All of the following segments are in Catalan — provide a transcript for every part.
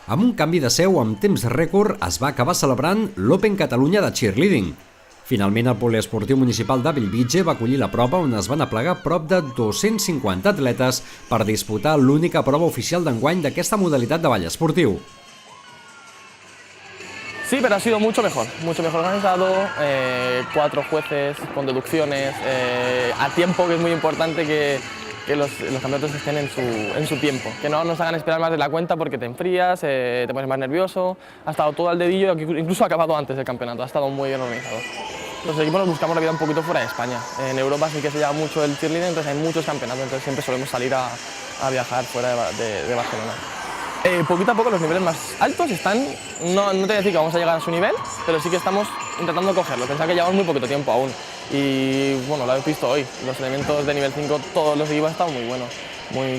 Amb un canvi de seu amb temps rècord es va acabar celebrant l'Open Catalunya de Cheerleading. Finalment, el Poliesportiu Municipal de Bellvitge va acollir la prova on es van aplegar prop de 250 atletes per disputar l'única prova oficial d'enguany d'aquesta modalitat de ball esportiu. Sí, pero ha sido mucho mejor organizado, 4 jueces con deducciones, a tiempo, que es muy importante que los campeonatos estén en su tiempo, que no nos hagan esperar más de la cuenta porque te enfrías, te pones más nervioso. Ha estado todo al dedillo, incluso ha acabado antes del campeonato, ha estado muy bien organizado. Los equipos nos buscamos la vida un poquito fuera de España. En Europa sí que se lleva mucho el cheerleading, entonces hay muchos campeonatos, entonces siempre solemos salir a viajar fuera de Barcelona. Poquito a poco los niveles más altos están, no te voy a decir que vamos a llegar a su nivel, pero sí que estamos intentando cogerlo. Pensad que llevamos muy poquito tiempo aún y bueno, lo habéis visto hoy, los elementos de nivel 5, todos los equipos han estado muy buenos,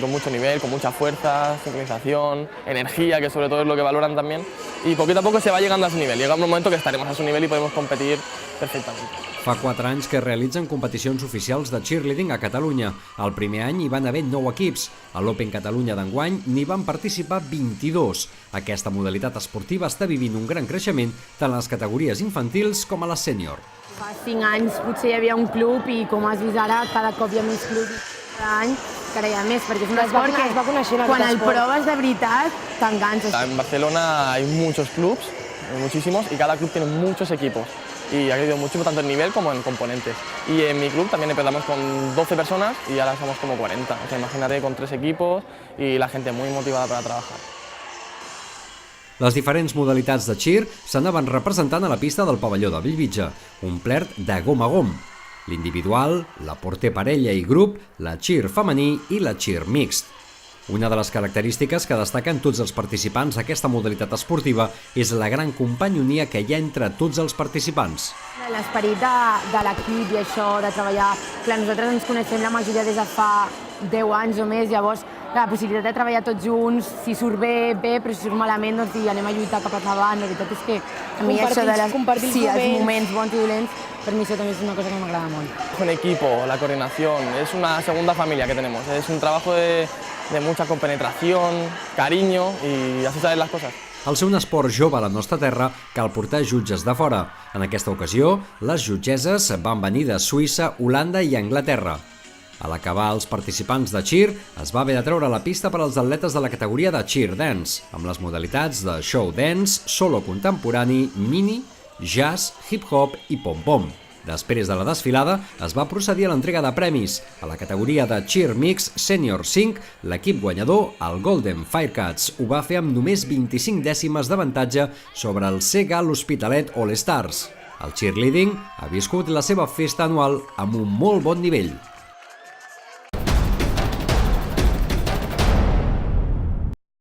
con mucho nivel, con mucha fuerza, sincronización, energía, que sobre todo es lo que valoran también, y poquito a poco se va llegando a su nivel, llega un momento que estaremos a su nivel y podemos competir perfectament. Fa 4 anys que realitzen competicions oficials de cheerleading a Catalunya. El primer any hi van haver 9 equips. A l'Open Catalunya d'enguany n'hi van participar 22. Aquesta modalitat esportiva està vivint un gran creixement tant a les categories infantils com a les sènior. Fa 5 anys potser hi havia un club i com has vist ara cada cop hi ha més clubs. Cada any encara hi ha més, perquè és un esport que quan el proves de veritat t'enganxes. En Barcelona hay muchos clubs, muchísimos, y cada club tiene muchos equipos. Y ha crecido mucho tanto en nivel como en componentes. Y en mi club también empezamos con 12 personas y ahora somos como 40. O sea, imagínate con 3 equipos y la gente muy motivada para trabajar. Les diferents modalitats de cheer s'anaven representant a la pista del pavelló de Bellvitge, omplert de gom a gom. L'individual, la porter parella i grup, la cheer femení i la cheer mixt. Una de les característiques que destaquen tots els participants d'aquesta modalitat esportiva és la gran companyonia que hi ha entre tots els participants. L'esperit de l'equip i això, de treballar... Clar, nosaltres ens coneixem la majoria des de fa 10 anys o més, llavors la possibilitat de treballar tots junts, si surt bé, bé, però si surt malament, doncs anem a lluitar cap endavant. La veritat és que a mi això de els moments bons i dolents, per mi això també és una cosa que m'agrada molt. Un equipo, la coordinación, es una segunda familia que tenemos, es un trabajo de mucha compenetración, cariño y así salen las cosas. Al ser un esport jove a la nostra terra, cal portar jutges de fora. En aquesta ocasió, les jutgeses van venir de Suïssa, Holanda i Anglaterra. A l'acabar, els participants de cheer es va haver de treure la pista per als atletes de la categoria de cheer dance, amb les modalitats de show dance, solo contemporani, mini, jazz, hip-hop i pom-pom. Després de la desfilada, es va procedir a l'entrega de premis. A la categoria de Cheer Mix Senior 5, l'equip guanyador, el Golden Firecats, ho va fer amb només 25 dècimes d'avantatge sobre el Segal Hospitalet All Stars. El cheerleading ha viscut la seva festa anual amb un molt bon nivell.